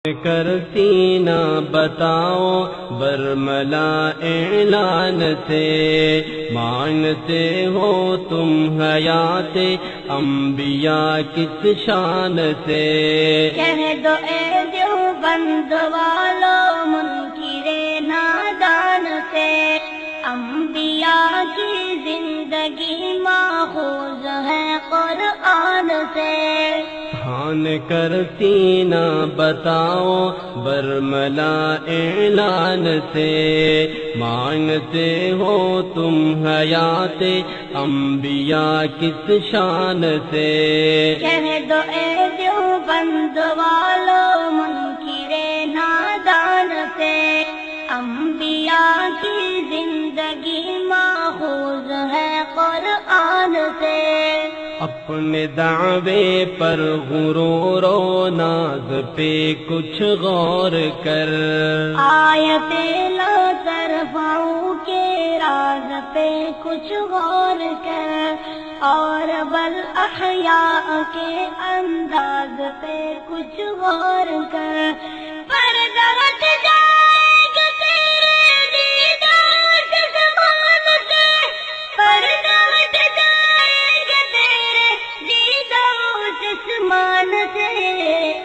کرتی نہ بتاؤ برملا اعلان سے، مانتے ہو تم حیات انبیاء کس شان سے؟ کہہ دو اے دیوبند والو منکرے نادان سے، انبیاء کی زندگی ماخوذ ہے قرآن سے۔ خان کرتی نہ بتاؤ برملا اعلان سے، مانتے ہو تم حیات انبیاء کس شان سے؟ کہہ دو اے دیوبند والو منکرے نادان سے، انبیاء کی زندگی ماخوذ ہے قرآن سے۔ اپنے دعوے پر غرور و ناز پہ کچھ غور کر، آیت لا ترفعوا کے راز پہ کچھ غور کر، اور بل احیاء کے انداز پہ کچھ غور کر، پردہ ہٹ جائے گا تیرے دیدار سے زبان سے، پردہ ہٹ جائے گا تیرے دیدار سے زبان سے۔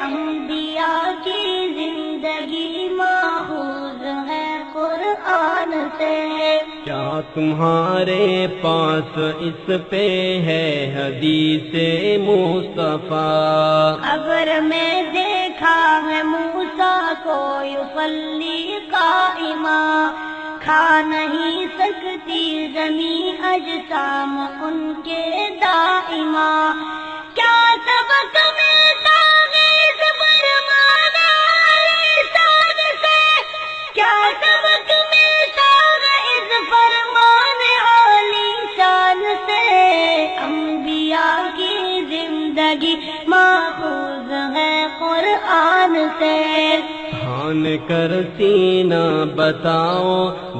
انبیاء کی زندگی ماخوذ ہے قرآن سے۔ کیا تمہارے پاس اس پہ ہے حدیث مصطفیٰ؟ قبر میں دیکھا ہے موسیٰ کو یصلی قائما، کھا نہیں سکتی زمین اجسام ان کے دائما۔ کیا سبق ملتا ہے اس فرمان علی شان سے؟ کیا سبق ملتا ہے اس فرمان علی شان سے؟ انبیاء کی زندگی ماخوذ ہے قرآن سے۔ خان کرتی نہ بتاؤ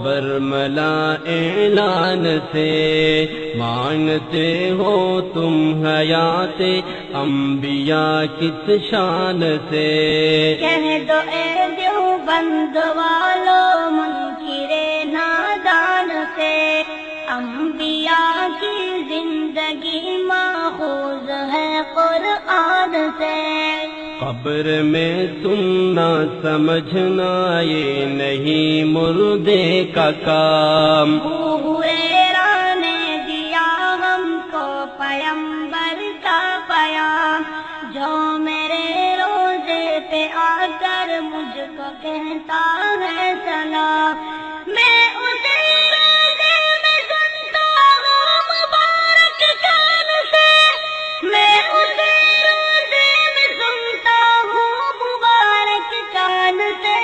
برملا اعلان سے، مانتے ہو تم حیات انبیاء کس شان سے؟ کہہ دو اے دیوبند والو منکرے نادان سے، انبیاء کی زندگی ماخوذ ہے قرآن سے۔ قبر میں تم نہ سمجھنا یہ نہیں مردے کا کام، ابو ہریرہ نے دیا ہم کو پیغمبر کا پیام، جو میرے روزے پہ آ کر مجھ کو کہتا ہے سلام، میں اسے روزے میں سنتا ہوں مبارک کان سے، میں اسے روزے میں سنتا ہوں مبارک کان سے۔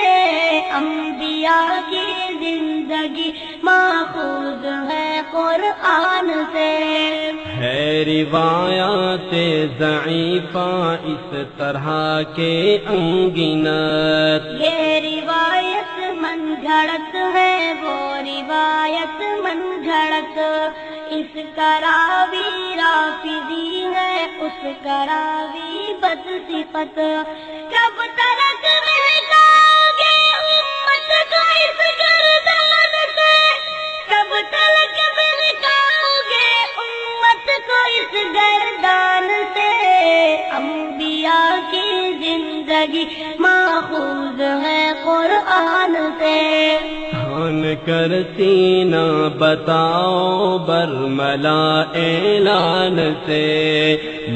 انبیاء کی زندگی ماخوذ ہے قرآن سے۔ ہے روایات ضعیفہ اس طرح کے انگنت، یہ روایت من گھڑت ہے وہ روایت من گھڑت، اس کا راوی رافضی ہے اس کا راوی بد صفت۔ کب تلک مہکاؤ گے امت کو اس گردان سے؟ کب تلک مہکاؤ گے امت کو اس گردان سے؟ انبیاء کی زندگی ماخوذ ہے قرآن سے۔ خان کرتی نہ بتاؤ برملا اعلان سے،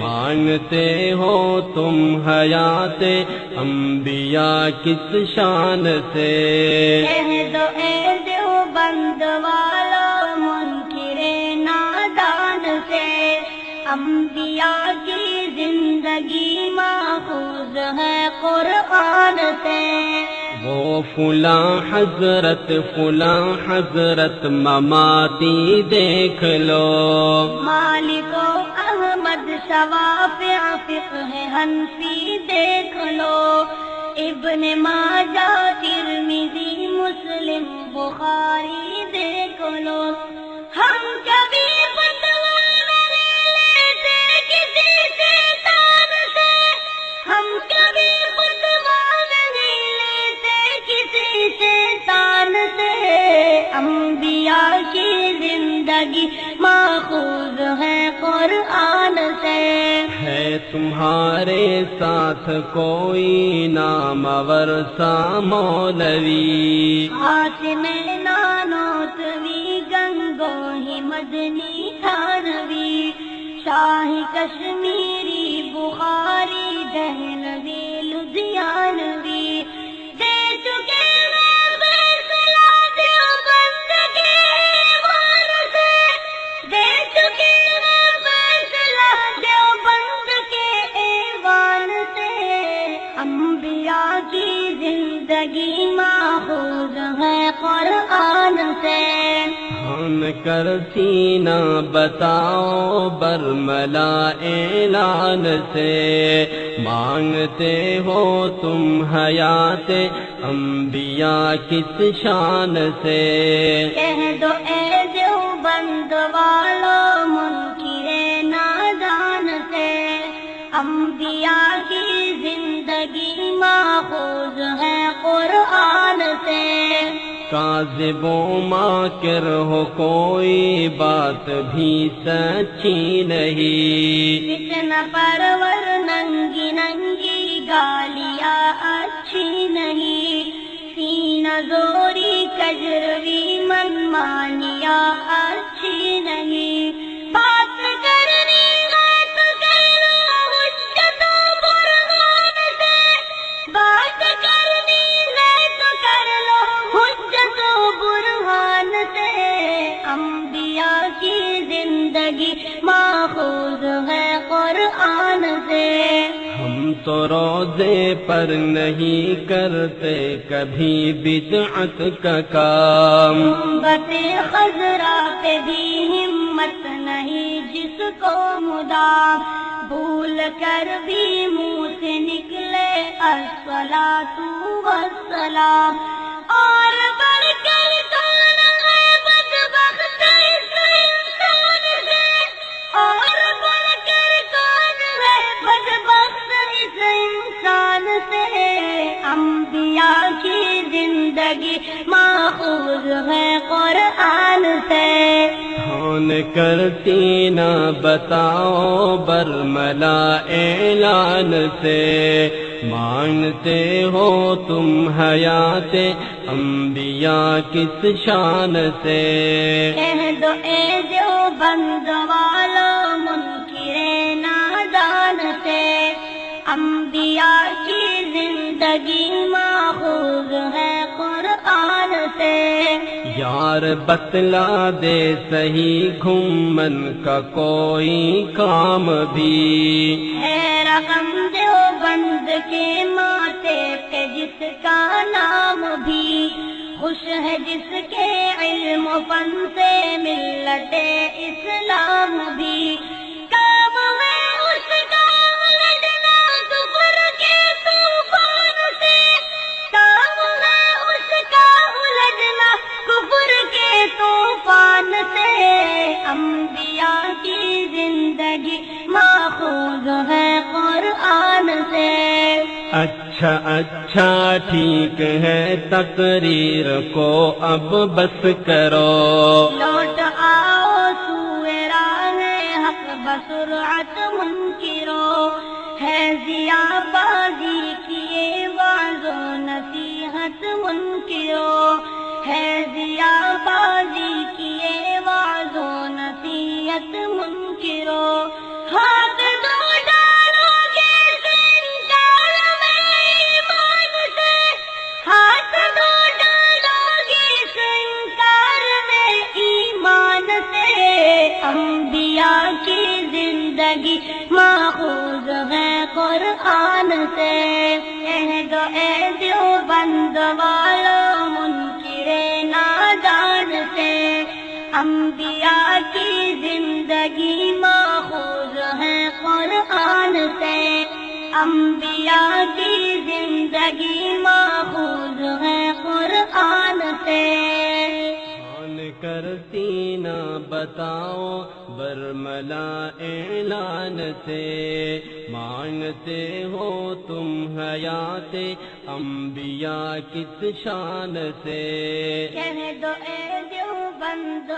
مانتے ہو تم حیات انبیاء کس شان سے؟ کہہ دو اے دیوبند والو منکرے نادان سے، انبیاء کی زندگی ماخوذ ہے قرآن سے۔ وہ فلاں حضرت مماتی دیکھ لو، مالک و احمد شوافع فقہ حنفی دیکھ لو، ابن ماجہ ترمذی مسلم بخاری دیکھ لو۔ ہم کبھی فتویٰ نہ لیتے کسی شیطان سے، ہم کبھی فتویٰ نہ انبیاء کی زندگی ماخوذ ہے قرآن سے۔ ہے تمہارے ساتھ کوئی نامور سا مولوی، ہاتھ میں نانوتوی گنگو ہی مدنی تھانوی، شاہی کشمیری بخاری دہلوی لدھیانوی، دے چکے ہیں فیصلہ دیوبند کے ایوان سے، دے چکے ہیں فیصلہ دیوبند کے ایوان سے۔ انبیاء کی زندگی ماخوذ ہے قرآن سے۔ ہم کر سینہ بتاؤ برملا اعلان سے، مانگتے ہو تم حیات انبیاء کس شان سے؟ کہہ دو اے دیوبند والو منکر نادان سے، انبیاء کی زندگی ماخوذ ہے قرآن سے۔ کاذب و ماکر ہو کوئی بات بھی سچی نہیں، فتنہ پرور ننگی ننگی گالیاں اچھی نہیں، سینہ زوری کجروی منمانیاں اچھی نہیں، بات کرنی ہے تو کر لو حجت و برہان سے، بات کرنی ہے تو کر لو حجت و برہان سے۔ انبیاء کی زندگی ماخوذ ہے قرآن سے۔ ہم تو روزے پر نہیں کرتے کبھی بدعت کا کام، امت خضرا پہ بھی ہمت نہیں جس کو مدام، بھول کر بھی منہ سے نکلے الصلاۃ والسلام، اور بڑھ کر کون ہے بدبخت اس انسان سے، اور بڑھ کر کون ہے بدبخت اس انسان سے۔ انبیاء کی زندگی ماخوذ ہے قرآن سے۔ کون کرتی نہ بتاؤ برملا اعلان سے، مانگتے ہو تم حیات انبیاء کس شان سے؟ کہہ دو اے دیوبند والو منکر نادان سے، انبیاء کی زندگی ماخوذ ہے قرآن سے۔ یار بتلا دے صحیح گھومن کا کوئی کام بھی، ہے رقم دیوبند کے ماتھے پہ جس کا نام بھی، خوش ہے جس کے علم و فن سے ملت اسلام بھی، کام ہے اس کا الجھنا کفر کے طوفان سے، کام ہے اس کا الجھنا کفر کے طوفان سے۔ انبیاء کی زندگی ماخوذ ہے قرآن سے۔ اچھا اچھا ٹھیک ہے تقریر کو اب بس کرو، لوٹ آؤ سوئے راہ حق بسرعت منکرو، ہے ضیا بازی کیے واعظ و نصیحت منکرو، ہے ضیا بازی کیے واعظ و نصیحت منکرو، ہاتھ دو ڈالو گے انکار میں ایمان سے، ہاتھ دو ڈالو گے انکار میں ایمان سے۔ انبیاء کی زندگی ماخوذ ہے قرآن سے۔ کہہ دو اے دیوبند والو منکر نادان سے، انبیاء کی زندگی ماخوذ ہے قرآن سے، انبیاء کی زندگی ماخوذ ہے قرآن سے۔ کون کرتی نہ بتاؤ برملا اعلان سے، مانگتے ہو تم حیات انبیاء کس شان سے؟ کہہ دو اے دیوبند